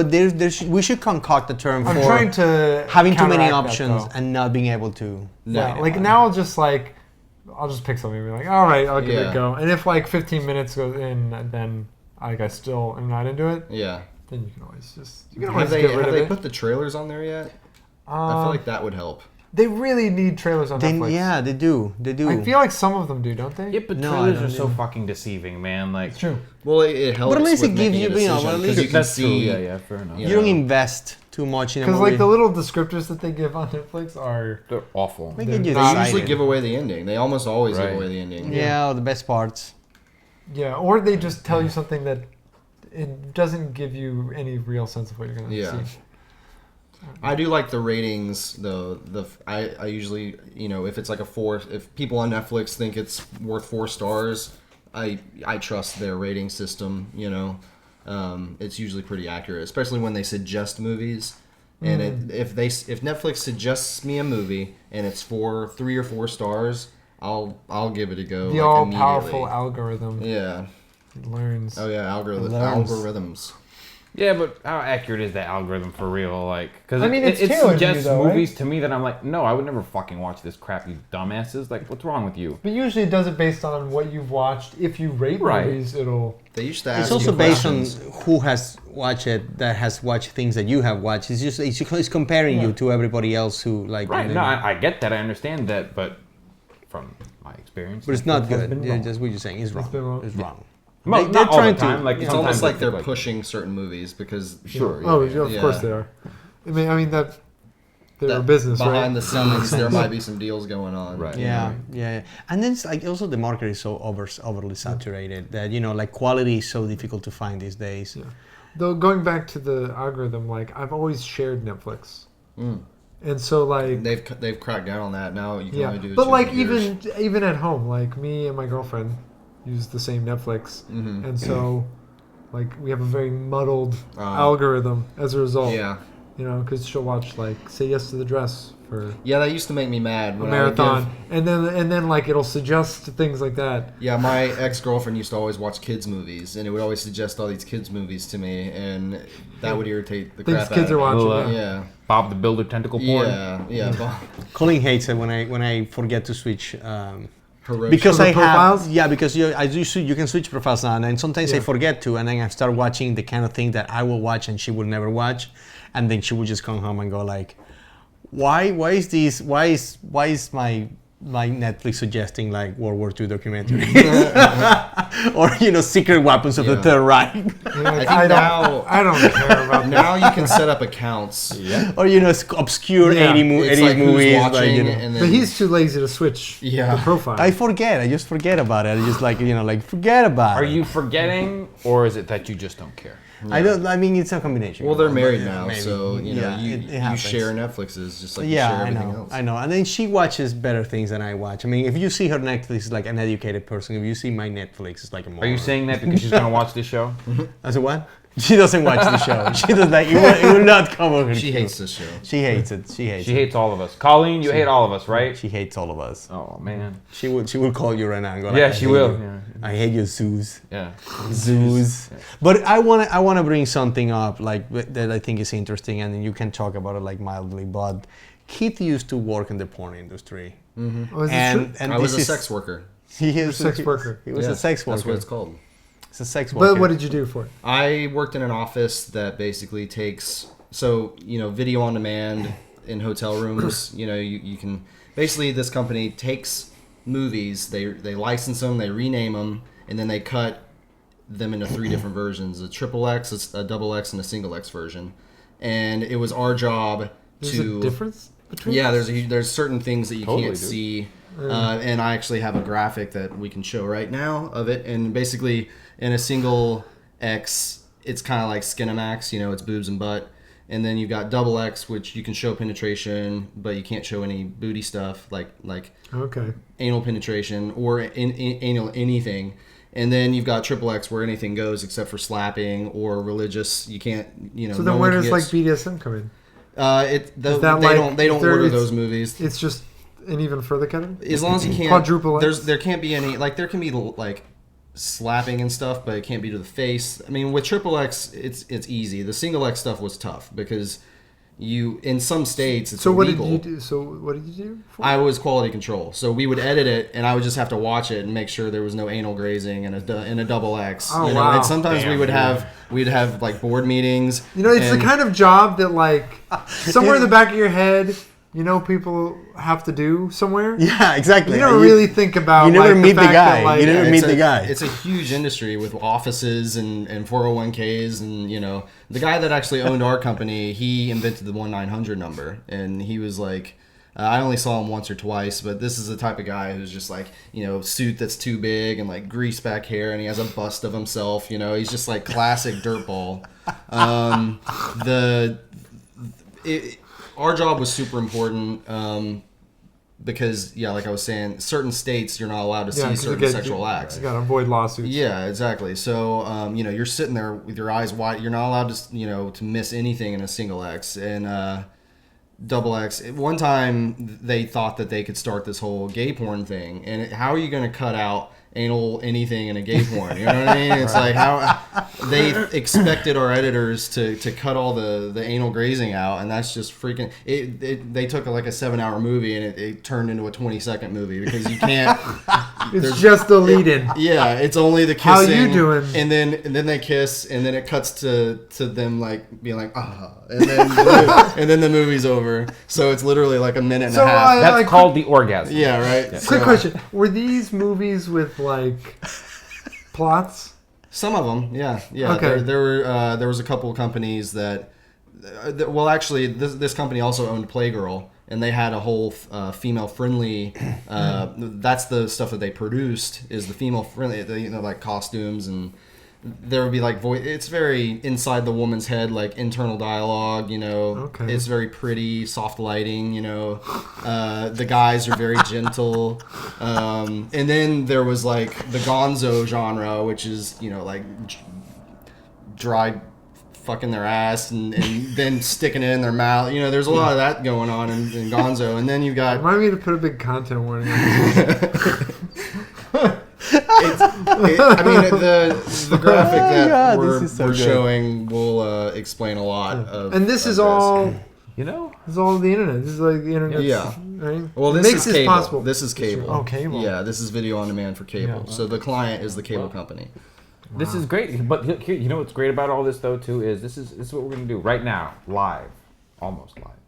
Speaker 3: but we should concoct a term
Speaker 2: I'm
Speaker 3: for
Speaker 2: trying to
Speaker 3: having too many
Speaker 2: counteract that,
Speaker 3: options
Speaker 2: though.
Speaker 3: and not being able to.
Speaker 2: Yeah, like now I'll just pick something and be like, all right, I'll give it a
Speaker 5: Yeah.
Speaker 2: go. And if like 15 minutes goes in, then I still am not into it,
Speaker 5: Yeah.
Speaker 2: then you can always
Speaker 5: Have they,
Speaker 2: get rid
Speaker 5: have
Speaker 2: of
Speaker 5: they
Speaker 2: it.
Speaker 5: put the trailers on there yet? I feel like that would help.
Speaker 2: They really need trailers on
Speaker 3: Then
Speaker 2: Netflix.
Speaker 3: yeah, they do. They do.
Speaker 2: I feel like some of them do, don't they?
Speaker 4: Yeah, but
Speaker 3: No, I
Speaker 4: trailers
Speaker 3: don't
Speaker 4: are so
Speaker 3: either.
Speaker 4: fucking deceiving, man. Like,
Speaker 2: It's true.
Speaker 5: Well, it helps.
Speaker 3: But at least
Speaker 5: with
Speaker 3: it gives
Speaker 5: making a
Speaker 3: you, you know,
Speaker 5: decision,
Speaker 3: at
Speaker 5: 'cause
Speaker 3: least
Speaker 5: you can
Speaker 4: that's
Speaker 5: see.
Speaker 4: true. Yeah, fair enough.
Speaker 5: Yeah.
Speaker 3: you don't invest too much in a
Speaker 2: Because
Speaker 3: movie.
Speaker 2: like the little descriptors that they give on Netflix are
Speaker 4: They're awful.
Speaker 3: They get you
Speaker 5: They
Speaker 3: excited.
Speaker 5: usually give away the ending. They almost always
Speaker 4: Right.
Speaker 5: give away the ending.
Speaker 3: Yeah, the best parts.
Speaker 2: or they just tell you something that it doesn't give you any real sense of what you're gonna
Speaker 5: Yeah.
Speaker 2: see.
Speaker 5: I do like the ratings though. I usually, if it's like a 4, if people on Netflix think it's worth 4 stars, I trust their rating system. It's usually pretty accurate, especially when they suggest movies. And if Netflix suggests me a movie and it's 3 or 4 stars, I'll give it a go.
Speaker 2: The
Speaker 5: like,
Speaker 2: all-powerful
Speaker 5: immediately.
Speaker 2: algorithm
Speaker 5: Yeah.
Speaker 2: learns.
Speaker 5: Oh yeah,
Speaker 3: Learns.
Speaker 5: algorithms.
Speaker 4: Yeah, but how accurate is that algorithm for real? Like, because
Speaker 2: I mean, it's
Speaker 4: it
Speaker 2: tailored to you,
Speaker 4: suggests
Speaker 2: though, right?
Speaker 4: movies to me that I'm like, no, I would never fucking watch this crap, you dumbasses. Like, what's wrong with you?
Speaker 2: But usually it does it based on what you've watched. If you rate
Speaker 4: Right.
Speaker 2: movies, it'll...
Speaker 5: They used to ask
Speaker 3: It's also
Speaker 5: you
Speaker 3: based on
Speaker 5: questions.
Speaker 3: who has watched it, that has watched things that you have watched. It's comparing you to everybody else who like.
Speaker 4: Right?
Speaker 3: and then-
Speaker 4: No, I get that, I understand that, but from my experience,
Speaker 3: but it's not
Speaker 4: Netflix has
Speaker 3: good.
Speaker 4: been
Speaker 3: Yeah,
Speaker 4: wrong.
Speaker 3: just what you're saying is wrong.
Speaker 2: been wrong.
Speaker 3: It's wrong.
Speaker 4: Not all the time. Like,
Speaker 5: It's
Speaker 4: sometimes
Speaker 5: almost like
Speaker 4: I
Speaker 5: they're
Speaker 4: think,
Speaker 5: pushing certain movies because
Speaker 4: Sure.
Speaker 2: Oh,
Speaker 4: yeah.
Speaker 2: of course
Speaker 5: Yeah.
Speaker 2: they are. I mean that they're a
Speaker 5: that
Speaker 2: business, right?
Speaker 5: behind the scenes there might be some deals going on.
Speaker 4: Right.
Speaker 3: Yeah, yeah, and then it's like also the market is so overly saturated that like quality is so difficult to find these days.
Speaker 2: Yeah. Though going back to the algorithm, like I've always shared Netflix, and so like
Speaker 5: They've cracked down on that now. You can
Speaker 2: yeah,
Speaker 5: only do.
Speaker 2: but
Speaker 5: 2
Speaker 2: like
Speaker 5: computers.
Speaker 2: even at home, like me and my girlfriend use the same Netflix, and so like we have a very muddled algorithm as a result.
Speaker 5: Yeah.
Speaker 2: Because she'll watch like Say Yes to the Dress for
Speaker 5: Yeah, that used to make me mad
Speaker 2: a
Speaker 5: when I would
Speaker 2: marathon,
Speaker 5: give,
Speaker 2: and then like it'll suggest things like that.
Speaker 5: Yeah, my ex-girlfriend used to always watch kids movies, and it would always suggest all these kids movies to me, and that would irritate the
Speaker 2: Things
Speaker 5: crap
Speaker 2: kids
Speaker 5: out
Speaker 2: are
Speaker 5: of me.
Speaker 2: watching.
Speaker 4: Well,
Speaker 5: Yeah.
Speaker 4: Bob the Builder tentacle porn.
Speaker 5: Yeah.
Speaker 3: Colin hates it when I forget to switch.
Speaker 5: Heroic.
Speaker 3: Because
Speaker 2: For the
Speaker 3: I
Speaker 2: profiles?
Speaker 3: have, because you can switch profiles now, and sometimes I forget to, and then I start watching the kind of thing that I will watch and she will never watch, and then she will just come home and go like, why is my Netflix suggesting like World War II documentary or secret weapons of the
Speaker 5: Yeah.
Speaker 3: Third Reich
Speaker 5: I think
Speaker 2: I
Speaker 5: now
Speaker 2: don't care about that.
Speaker 5: now you can set up accounts.
Speaker 4: Yeah.
Speaker 3: or obscure
Speaker 2: Yeah.
Speaker 3: 80s
Speaker 5: It's like who's
Speaker 3: movies.
Speaker 5: watching,
Speaker 3: Like,
Speaker 5: and then
Speaker 2: But he's too lazy to switch
Speaker 5: Yeah.
Speaker 2: the profile.
Speaker 3: I just forget about it. I just forget about
Speaker 4: Are
Speaker 3: it.
Speaker 4: you forgetting, or is it that you just don't care?
Speaker 3: I mean, it's a combination.
Speaker 5: well, they're
Speaker 3: But,
Speaker 5: married
Speaker 3: yeah,
Speaker 5: now,
Speaker 3: maybe.
Speaker 5: so
Speaker 3: Yeah,
Speaker 5: you
Speaker 3: it happens.
Speaker 5: share Netflixes just like you
Speaker 3: Yeah,
Speaker 5: share
Speaker 3: I
Speaker 5: everything
Speaker 3: know,
Speaker 5: else.
Speaker 3: I know. And then she watches better things than I watch. I mean, if you see her Netflix like an educated person, if you see my Netflix, it's like a
Speaker 4: Are
Speaker 3: moron.
Speaker 4: you saying that because she's gonna watch this show?
Speaker 3: As a what? She doesn't watch the show. She does like it will not come over her.
Speaker 5: She
Speaker 3: queue.
Speaker 5: hates this show.
Speaker 3: She hates it. She hates
Speaker 4: She
Speaker 3: it.
Speaker 4: hates all of us. Colleen, you hate all of us, right?
Speaker 3: She hates all of us.
Speaker 4: Oh man.
Speaker 3: She will call you right now and go.
Speaker 4: Yeah,
Speaker 3: like,
Speaker 4: she
Speaker 3: I hate
Speaker 4: will.
Speaker 3: you.
Speaker 4: Yeah.
Speaker 3: I hate you, Zeus.
Speaker 4: Yeah.
Speaker 3: Zeus. But I want to bring something up like that I think is interesting, and then you can talk about it like mildly. But Keith used to work in the porn industry,
Speaker 2: Oh, is this true?
Speaker 3: and
Speaker 5: I was
Speaker 3: this
Speaker 5: a
Speaker 3: is-
Speaker 5: sex worker.
Speaker 3: He is
Speaker 2: Sex worker.
Speaker 3: He was
Speaker 5: Yeah,
Speaker 3: a sex worker.
Speaker 5: That's what it's called.
Speaker 3: It's a sex worker.
Speaker 2: But what did you do for it?
Speaker 5: I worked in an office that basically takes video on demand in hotel rooms. You can basically, this company takes movies, they license them, they rename them, and then they cut them into 3 different versions: a triple X, a double X, and a single X version. And it was our job
Speaker 2: There's
Speaker 5: to
Speaker 2: a difference between.
Speaker 5: Yeah, there's certain things that you
Speaker 4: Totally,
Speaker 5: can't
Speaker 4: dude.
Speaker 5: see, and I actually have a graphic that we can show right now of it. And basically, in a single X, it's kind of like Skinamax, it's boobs and butt. And then you've got double X, which you can show penetration, but you can't show any booty stuff like
Speaker 2: Okay.
Speaker 5: anal penetration or anal anything. And then you've got triple X, where anything goes except for slapping or religious. You can't,
Speaker 2: So then where does like BDSM come in?
Speaker 5: They don't order those movies.
Speaker 2: It's just an even further category.
Speaker 5: As long as you can't
Speaker 2: Quadruple X?
Speaker 5: there can't be any there can be like slapping and stuff, but it can't be to the face. I mean, with triple X, it's easy. The single X stuff was tough because you in some states it's illegal.
Speaker 2: What did you do? So what did you do?
Speaker 5: I was quality control, so we would edit it, and I would just have to watch it and make sure there was no anal grazing and a double X.
Speaker 2: Oh,
Speaker 5: you know?
Speaker 2: wow.
Speaker 5: And sometimes we'd have like board meetings.
Speaker 2: It's the kind of job that like somewhere in the back of your head, people have to do somewhere.
Speaker 3: Yeah, exactly.
Speaker 2: You don't really think about.
Speaker 3: You never
Speaker 2: like,
Speaker 3: meet the
Speaker 2: fact
Speaker 3: guy.
Speaker 2: that, like,
Speaker 3: You never meet the guy.
Speaker 5: It's a huge industry with offices and 401ks and the guy that actually owned our company, he invented the 1-900 number, and he was like, I only saw him once or twice, but this is the type of guy who's just like, suit that's too big and like greased back hair, and he has a bust of himself. He's just like classic dirtball. Our job was super important because, like I was saying, certain states you're not allowed to see certain sexual acts.
Speaker 2: You gotta avoid lawsuits.
Speaker 5: Yeah, exactly. So, you're sitting there with your eyes wide. You're not allowed to, to miss anything in a single X and double X. One time they thought that they could start this whole gay porn thing, and how are you going to cut out anal anything in a gay porn? You know what I mean? It's like how they expected our editors to cut all the anal grazing out, and that's just freaking. They took like a 7-hour movie and it turned into a 20-second movie because you can't.
Speaker 2: It's just the lead-in.
Speaker 5: Yeah, it's only the kissing.
Speaker 2: How you doing?
Speaker 5: And then they kiss, and then it cuts to them like being like and then the movie's over. So it's literally like a minute and a half.
Speaker 4: That's called the orgasm.
Speaker 5: Yeah, right.
Speaker 4: Yeah.
Speaker 2: Quick question: were these movies with like plots?
Speaker 5: Some of them, yeah.
Speaker 2: Okay.
Speaker 5: There was a couple of companies that. Well, actually, this company also owned Playgirl, and they had a whole female-friendly. That's the stuff that they produced is the female-friendly, like costumes, and there would be like voice. It's very inside the woman's head, like internal dialogue.
Speaker 2: Okay.
Speaker 5: It's very pretty, soft lighting. The guys are very gentle, and then there was like the Gonzo genre, which is like dry fucking their ass and then sticking it in their mouth. There's a lot of that going on in Gonzo. And then you've got...
Speaker 2: Remind me to put a big content warning on
Speaker 5: the graphic that we're
Speaker 3: good.
Speaker 5: showing will explain a lot of...
Speaker 2: And this is all... This is all the internet. This is like the internet.
Speaker 5: Yeah.
Speaker 2: Right?
Speaker 5: Well, this
Speaker 2: makes
Speaker 5: is
Speaker 2: this
Speaker 5: cable.
Speaker 2: possible.
Speaker 5: This is cable.
Speaker 2: Oh, cable.
Speaker 5: Yeah, this is video on demand for cable.
Speaker 2: Yeah.
Speaker 5: So the client is the cable company.
Speaker 4: This is great, but here, you know what's great about all this though too is this is what we're gonna do right now, live, almost live.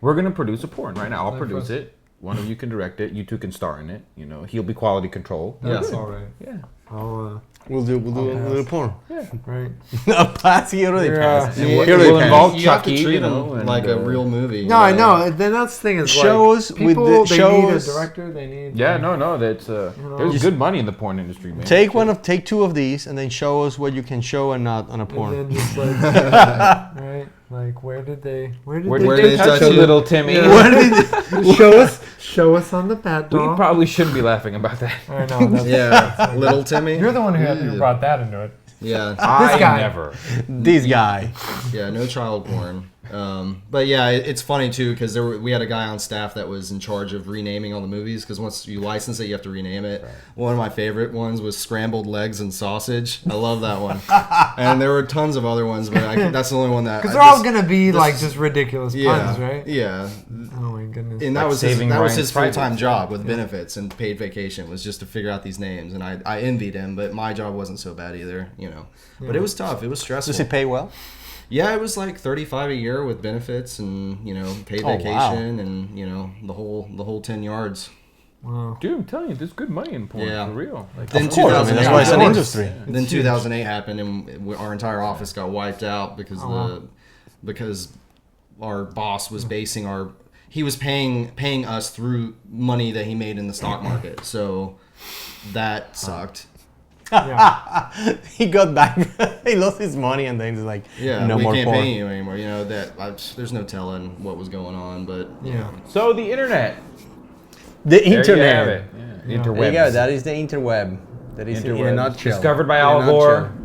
Speaker 4: We're gonna produce a porn right now. I'll produce it. One of you can direct it. You two can star in it. He'll be quality control.
Speaker 2: That's all right.
Speaker 4: Yeah.
Speaker 3: We'll do porn.
Speaker 2: Yeah. Right.
Speaker 3: Pass. He already passed.
Speaker 4: We'll involve
Speaker 5: You have
Speaker 4: Chucky,
Speaker 5: to treat
Speaker 4: and,
Speaker 5: them like a real movie.
Speaker 2: No, I know. Then that's the thing is
Speaker 3: Shows
Speaker 2: like,
Speaker 3: with
Speaker 2: people,
Speaker 3: the-
Speaker 2: they need a
Speaker 3: shows-
Speaker 2: director. They need.
Speaker 4: Yeah, no, that's there's good money in the porn industry, man.
Speaker 3: Take two of these and then show us what you can show and not on a porn.
Speaker 2: And then just like, right? Like, where did they
Speaker 4: Where
Speaker 5: Where
Speaker 4: did
Speaker 5: they
Speaker 4: they touch
Speaker 5: touch
Speaker 4: you,
Speaker 5: you?
Speaker 4: little Timmy?
Speaker 2: show us on the bat
Speaker 4: We
Speaker 2: doll?
Speaker 4: probably shouldn't be laughing about that.
Speaker 2: I know. That's,
Speaker 5: Yeah, little Timmy.
Speaker 2: You're the one who brought that into it.
Speaker 5: Yeah,
Speaker 4: I
Speaker 2: guy.
Speaker 4: never.
Speaker 3: This guy.
Speaker 5: yeah, no child porn. But yeah, it's funny too because we had a guy on staff that was in charge of renaming all the movies because once you license it, you have to rename it. Right. One of my favorite ones was Scrambled Legs and Sausage. I love that one, and there were tons of other ones, but that's the only one that
Speaker 2: Because they're all gonna be like just ridiculous puns, right?
Speaker 5: Yeah.
Speaker 2: Oh my goodness.
Speaker 5: And that
Speaker 4: Like
Speaker 5: was his,
Speaker 4: Saving
Speaker 5: that was
Speaker 4: Ryan
Speaker 5: his full-time
Speaker 4: Prices.
Speaker 5: job with benefits and paid vacation was just to figure out these names, and I envied him, but my job wasn't so bad either, But it was tough. It was stressful.
Speaker 3: Does it pay well?
Speaker 5: Yeah, it was like $35 a year with benefits and paid
Speaker 3: Oh,
Speaker 5: vacation
Speaker 3: wow.
Speaker 5: and the whole 10 yards.
Speaker 2: Wow.
Speaker 4: Dude, I'm telling you, there's good money in porn
Speaker 5: Yeah.
Speaker 4: for real. Like,
Speaker 5: Then
Speaker 3: Of course, I mean, that's why it's an
Speaker 2: 2008
Speaker 3: industry.
Speaker 5: Then 2008 happened and our entire office got wiped out because because our boss was basing he was paying us through money that he made in the stock market. So that sucked.
Speaker 2: Yeah.
Speaker 3: He got back. He lost his money, and then he's like,
Speaker 5: Yeah,
Speaker 3: no
Speaker 5: we
Speaker 3: more
Speaker 5: can't
Speaker 3: porn.
Speaker 5: pay you anymore. You know there's no telling what was going on, but
Speaker 2: Yeah.
Speaker 4: So the internet.
Speaker 3: The
Speaker 4: There you have
Speaker 3: internet.
Speaker 4: it. Yeah.
Speaker 2: Yeah.
Speaker 4: Interwebs.
Speaker 3: There you go. That is the interweb. That is in a
Speaker 4: Interwebs.
Speaker 3: nutshell.
Speaker 4: Discovered by
Speaker 3: In a
Speaker 4: Al Gore.
Speaker 3: nutshell.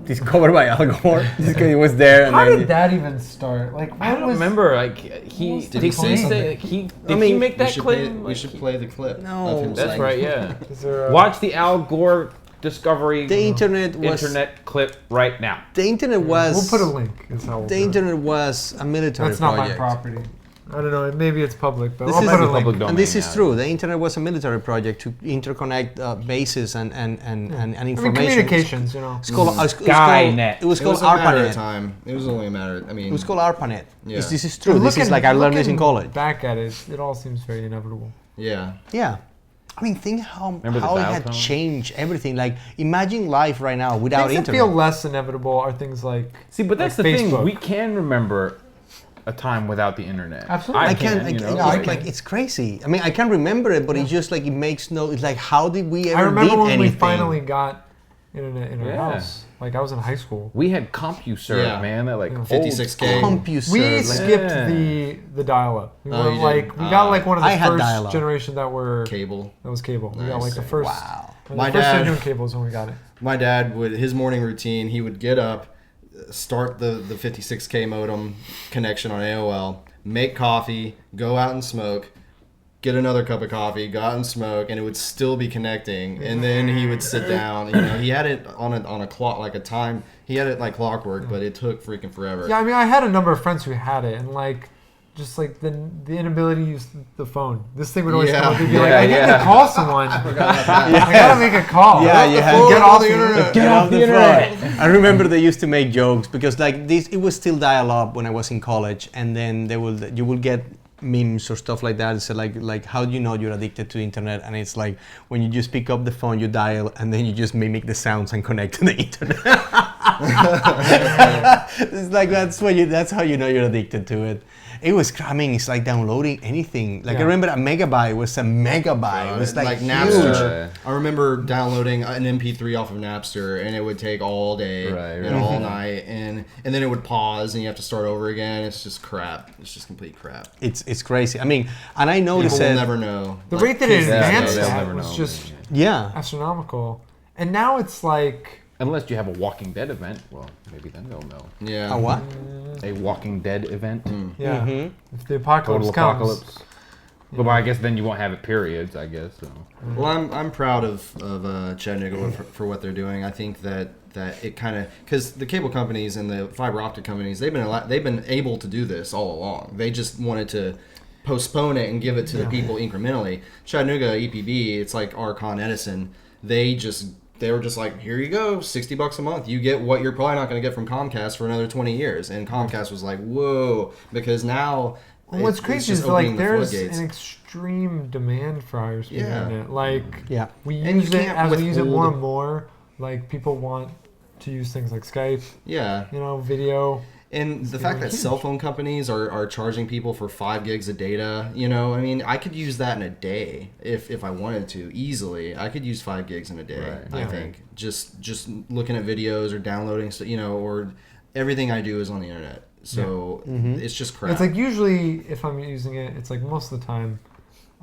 Speaker 3: Discovered by Al Gore. He was there. And
Speaker 2: How
Speaker 3: then
Speaker 2: did that even start? Like,
Speaker 4: I
Speaker 2: what
Speaker 4: don't
Speaker 2: was,
Speaker 4: remember. Like he
Speaker 2: Did
Speaker 4: did
Speaker 2: he say
Speaker 4: he
Speaker 2: something?
Speaker 4: say he did
Speaker 3: I
Speaker 4: he
Speaker 3: mean,
Speaker 4: make
Speaker 5: we
Speaker 4: that
Speaker 5: should
Speaker 4: clip?
Speaker 5: play, we
Speaker 4: Like,
Speaker 5: should play the clip.
Speaker 3: No,
Speaker 5: of him
Speaker 4: That's
Speaker 5: saying-
Speaker 4: right. Yeah.
Speaker 2: Is there a,
Speaker 4: Watch the Al Gore discovery
Speaker 3: The internet was
Speaker 4: internet clip right now.
Speaker 3: the internet was
Speaker 2: We'll put a link. Is how we'll
Speaker 3: the
Speaker 2: do it.
Speaker 3: internet was a military
Speaker 2: That's not
Speaker 3: project.
Speaker 2: my property. I don't know. Maybe it's public, but
Speaker 3: This
Speaker 2: I'll
Speaker 3: is
Speaker 2: put a
Speaker 3: the
Speaker 2: link.
Speaker 4: public domain.
Speaker 3: And this is
Speaker 4: now.
Speaker 3: true. The internet was a military project to interconnect bases and
Speaker 2: I mean,
Speaker 3: information.
Speaker 2: communications, you know.
Speaker 3: It's called
Speaker 4: Skynet.
Speaker 3: It was
Speaker 5: It
Speaker 3: called
Speaker 5: was a matter of
Speaker 3: ARPANET.
Speaker 5: time. It was only a matter. I mean,
Speaker 3: It was called ARPANET.
Speaker 5: Yeah.
Speaker 3: This is true.
Speaker 2: But
Speaker 3: This is like I learned this in
Speaker 2: looking
Speaker 3: college.
Speaker 2: Back at it, it all seems very inevitable.
Speaker 5: yeah.
Speaker 3: Yeah. I mean, think how
Speaker 4: Remember the
Speaker 3: it
Speaker 4: dial
Speaker 3: had
Speaker 4: tone?
Speaker 3: changed everything. Like, imagine life right now without
Speaker 2: Things that
Speaker 3: internet.
Speaker 2: feel less inevitable are things like
Speaker 4: See, but that's
Speaker 2: like
Speaker 4: the thing.
Speaker 2: Facebook.
Speaker 4: We can remember a time without the internet.
Speaker 2: Absolutely.
Speaker 3: I can't.
Speaker 4: you know,
Speaker 3: it's
Speaker 2: I
Speaker 3: like
Speaker 2: can.
Speaker 3: it's crazy. I mean, I can remember it, but it's just like it makes no. It's like how did we ever
Speaker 2: I remember
Speaker 3: did
Speaker 2: when
Speaker 3: anything?
Speaker 2: we finally got internet in our
Speaker 4: Yeah.
Speaker 2: house. Like I was in high school.
Speaker 4: we had CompuServe,
Speaker 5: Yeah.
Speaker 4: man. That like
Speaker 2: Yeah.
Speaker 4: old
Speaker 5: 56K.
Speaker 3: CompuServe.
Speaker 2: We
Speaker 3: like-
Speaker 2: skipped
Speaker 4: Yeah.
Speaker 2: the dial-up. We
Speaker 5: Oh,
Speaker 2: were
Speaker 5: you
Speaker 2: like
Speaker 5: did?
Speaker 2: we got like one of the
Speaker 3: I had
Speaker 2: first
Speaker 3: dial-up.
Speaker 2: generation that were
Speaker 5: Cable.
Speaker 2: that was cable. We got
Speaker 5: Nice.
Speaker 2: like the first.
Speaker 3: Wow.
Speaker 2: One
Speaker 5: My
Speaker 2: of the first
Speaker 5: dad-
Speaker 2: genuine cables when we got it.
Speaker 5: My dad would his morning routine. He would get up, start the 56K modem connection on AOL, make coffee, go out and smoke, get another cup of coffee, go out and smoke, and it would still be connecting. And then he would sit down. You know, he had it on a clock, like a time. He had it like clockwork, but it took freaking forever.
Speaker 2: Yeah, I mean, I had a number of friends who had it, and like, just like the inability to use the phone. This thing would always
Speaker 5: Yeah.
Speaker 2: come up. They'd be
Speaker 4: Yeah,
Speaker 2: like, I need
Speaker 4: yeah.
Speaker 2: to call someone. I
Speaker 5: Yeah.
Speaker 2: gotta make a call.
Speaker 3: Yeah, you had
Speaker 2: get off the
Speaker 5: internet.
Speaker 2: internet.
Speaker 3: Get off the
Speaker 4: internet.
Speaker 3: internet. I remember they used to make jokes because like this, it was still dial-up when I was in college, and then you will get memes or stuff like that. It's like how do you know you're addicted to internet? And it's like when you just pick up the phone, you dial, and then you just mimic the sounds and connect to the internet. It's like that's how you know you're addicted to it. It was, I mean, it's like downloading anything. Like I
Speaker 2: Yeah.
Speaker 3: remember a megabyte was a megabyte. It was like, huge.
Speaker 5: Napster. I remember downloading an MP3 off of Napster, and it would take all day
Speaker 4: Right,
Speaker 5: and
Speaker 4: right.
Speaker 5: all night, and then it would pause, and you have to start over again. It's just crap. It's just complete crap.
Speaker 3: It's crazy. I mean, and I
Speaker 5: People
Speaker 3: noticed
Speaker 5: will
Speaker 3: that.
Speaker 5: never know.
Speaker 2: The
Speaker 5: Like,
Speaker 2: rate that it
Speaker 5: kids-
Speaker 4: Yeah,
Speaker 2: advanced
Speaker 4: they'll
Speaker 2: at
Speaker 4: never
Speaker 2: was
Speaker 4: know.
Speaker 2: just
Speaker 3: Yeah.
Speaker 2: astronomical. And now it's like,
Speaker 4: Unless you have a Walking Dead event, well, maybe then they'll know.
Speaker 5: Yeah.
Speaker 3: A what?
Speaker 4: A Walking Dead event,
Speaker 2: yeah,
Speaker 3: Mhm.
Speaker 2: if the apocalypse
Speaker 4: total
Speaker 2: comes,
Speaker 4: apocalypse. Well, I guess then you won't have it periods. I guess so.
Speaker 5: Well, I'm proud of Chattanooga for what they're doing. I think that it kind of because the cable companies and the fiber optic companies they've been able to do this all along. They just wanted to postpone it and give it to the people incrementally. Chattanooga EPB, it's like our Con Edison. They were just like, here you go, $60 a month. You get what you're probably not going to get from Comcast for another 20 years. And Comcast was like, whoa, because now.
Speaker 2: Well, what's
Speaker 5: it's
Speaker 2: crazy
Speaker 5: just
Speaker 2: is like
Speaker 5: opening the
Speaker 2: there's
Speaker 5: floodgates.
Speaker 2: an extreme demand for higher speed
Speaker 5: Yeah.
Speaker 2: internet. Like
Speaker 3: Yeah.
Speaker 2: we
Speaker 5: And
Speaker 2: use
Speaker 5: you
Speaker 2: it
Speaker 5: can't
Speaker 2: as we use it more
Speaker 5: withhold-
Speaker 2: and more. Like people want to use things like Skype,
Speaker 5: Yeah.
Speaker 2: you know, video.
Speaker 5: And the fact that
Speaker 2: huge.
Speaker 5: cell phone companies are charging people for 5 gigs of data, you know, I mean, I could use that in a day if I wanted to easily. I could use 5 gigs in a day.
Speaker 4: Right.
Speaker 5: I
Speaker 2: Yeah.
Speaker 5: think just looking at videos or downloading, you know, or everything I do is on the internet. So it's just crap.
Speaker 2: It's like usually if I'm using it, it's like most of the time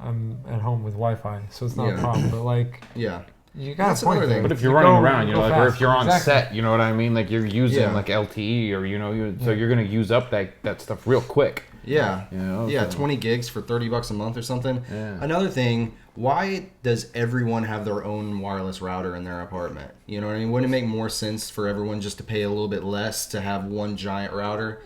Speaker 2: I'm at home with Wi-Fi, so it's not
Speaker 5: Yeah.
Speaker 2: a problem. But like
Speaker 5: yeah.
Speaker 2: you got
Speaker 5: That's
Speaker 2: a point
Speaker 5: another
Speaker 2: there.
Speaker 5: thing.
Speaker 4: But if you're
Speaker 2: You
Speaker 4: running
Speaker 2: go-
Speaker 4: around,
Speaker 2: you
Speaker 4: you know,
Speaker 2: go
Speaker 4: like, or
Speaker 2: fast.
Speaker 4: if you're on
Speaker 2: Exactly.
Speaker 4: set, you know what I mean? Like you're using
Speaker 5: Yeah.
Speaker 4: like LTE or so you're gonna use up that stuff real quick.
Speaker 5: Yeah.
Speaker 4: You know,
Speaker 5: Yeah,
Speaker 4: so-
Speaker 5: 20 gigs for $30 a month or something.
Speaker 4: Yeah.
Speaker 5: Another thing, why does everyone have their own wireless router in their apartment? You know what I mean? Wouldn't it make more sense for everyone just to pay a little bit less to have one giant router?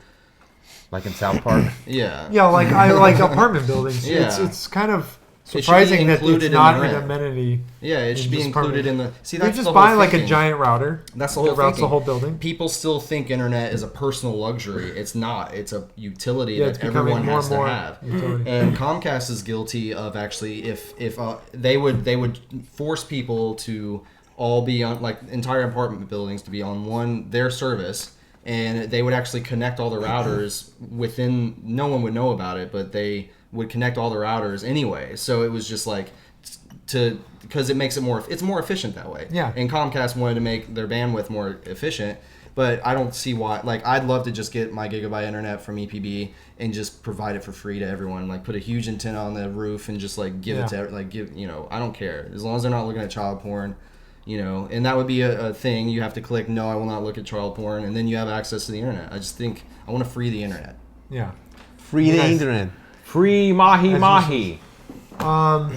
Speaker 4: Like in South Park.
Speaker 5: Yeah.
Speaker 2: Yeah, like I like apartment buildings.
Speaker 5: Yeah.
Speaker 2: It's kind of
Speaker 5: be
Speaker 2: surprising that
Speaker 5: included
Speaker 2: it's
Speaker 5: in the
Speaker 2: not an
Speaker 5: rent.
Speaker 2: amenity.
Speaker 5: Yeah, it should be
Speaker 2: just
Speaker 5: included
Speaker 2: permanent.
Speaker 5: in the. See,
Speaker 2: You
Speaker 5: that's
Speaker 2: just
Speaker 5: the
Speaker 2: buy
Speaker 5: whole
Speaker 2: like a
Speaker 5: thinking.
Speaker 2: giant router.
Speaker 5: That's the whole
Speaker 2: that routes the
Speaker 5: thinking.
Speaker 2: whole building.
Speaker 5: People still think internet is a personal luxury. It's not. It's a utility
Speaker 2: Yeah, it's
Speaker 5: that
Speaker 2: becoming
Speaker 5: everyone
Speaker 2: more
Speaker 5: has
Speaker 2: and more
Speaker 5: to have.
Speaker 2: utility.
Speaker 5: And Comcast is guilty of actually, if they would force people to all be on, like entire apartment buildings to be on their service, and they would actually connect all the routers within. No one would know about it, but they would connect all the routers anyway. So it was just like to because it makes it more. It's more efficient that way.
Speaker 2: Yeah.
Speaker 5: And Comcast wanted to make their bandwidth more efficient, but I don't see why. Like, I'd love to just get my gigabyte internet from EPB and just provide it for free to everyone. Like, put a huge antenna on the roof and just like give it to I don't care as long as they're not looking at child porn. And that would be a thing. You have to click no, I will not look at child porn, and then you have access to the internet. I just think I want to free the internet.
Speaker 2: Yeah.
Speaker 3: Free the
Speaker 2: Nice.
Speaker 3: internet.
Speaker 4: Free mahi mahi. Y'all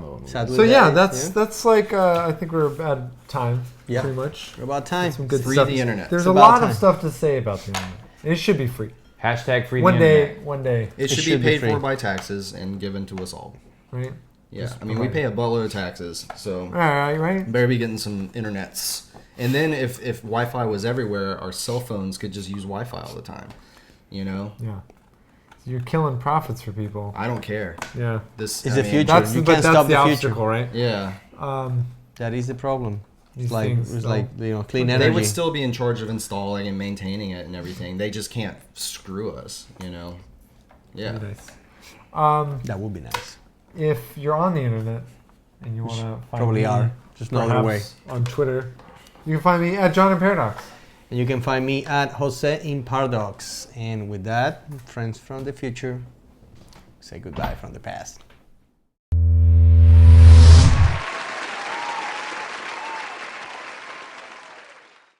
Speaker 4: know what
Speaker 3: Sad
Speaker 2: So
Speaker 3: with
Speaker 2: yeah,
Speaker 3: that,
Speaker 2: that's like I think we're at time.
Speaker 3: Yeah.
Speaker 2: Pretty much.
Speaker 3: We're about time.
Speaker 2: Some good
Speaker 5: Free
Speaker 2: stuff.
Speaker 5: the internet.
Speaker 2: There's
Speaker 3: It's
Speaker 2: a
Speaker 3: about
Speaker 2: lot
Speaker 3: time.
Speaker 2: of stuff to say about the internet. It should be free.
Speaker 4: Hashtag free
Speaker 2: One
Speaker 4: the
Speaker 2: day,
Speaker 4: internet.
Speaker 2: one day,
Speaker 5: It should
Speaker 3: should
Speaker 5: be
Speaker 3: be
Speaker 5: paid
Speaker 3: free.
Speaker 5: for by taxes and given to us all.
Speaker 2: right?
Speaker 5: Yeah,
Speaker 2: Just
Speaker 5: I mean, we
Speaker 2: provide
Speaker 5: pay a buttload of taxes, so
Speaker 2: All right.
Speaker 5: better be getting some internets. And then if Wi-Fi was everywhere, our cell phones could just use Wi-Fi all the time.
Speaker 2: Yeah. So you're killing profits for people.
Speaker 5: I don't care.
Speaker 2: Yeah.
Speaker 5: This
Speaker 3: It's
Speaker 5: I
Speaker 3: the
Speaker 5: mean,
Speaker 3: future.
Speaker 2: That's
Speaker 3: You
Speaker 2: but
Speaker 3: can't
Speaker 2: that's
Speaker 3: stop
Speaker 2: the
Speaker 3: the future.
Speaker 2: obstacle, right?
Speaker 5: Yeah,
Speaker 3: That is the problem.
Speaker 2: These
Speaker 3: It's like
Speaker 2: things,
Speaker 3: it's
Speaker 2: though.
Speaker 3: like clean
Speaker 5: they
Speaker 3: energy.
Speaker 5: would still be in charge of installing and maintaining it and everything. They just can't screw us. Yeah.
Speaker 2: Very nice.
Speaker 3: That would be nice.
Speaker 2: If you're on the internet and you want to find
Speaker 3: Probably
Speaker 2: me,
Speaker 3: are. Just no other way.
Speaker 2: perhaps on Twitter, you can find me at John and Paradox.
Speaker 3: And you can find me at Jose in Paradox. And with that, friends from the future, say goodbye from the past.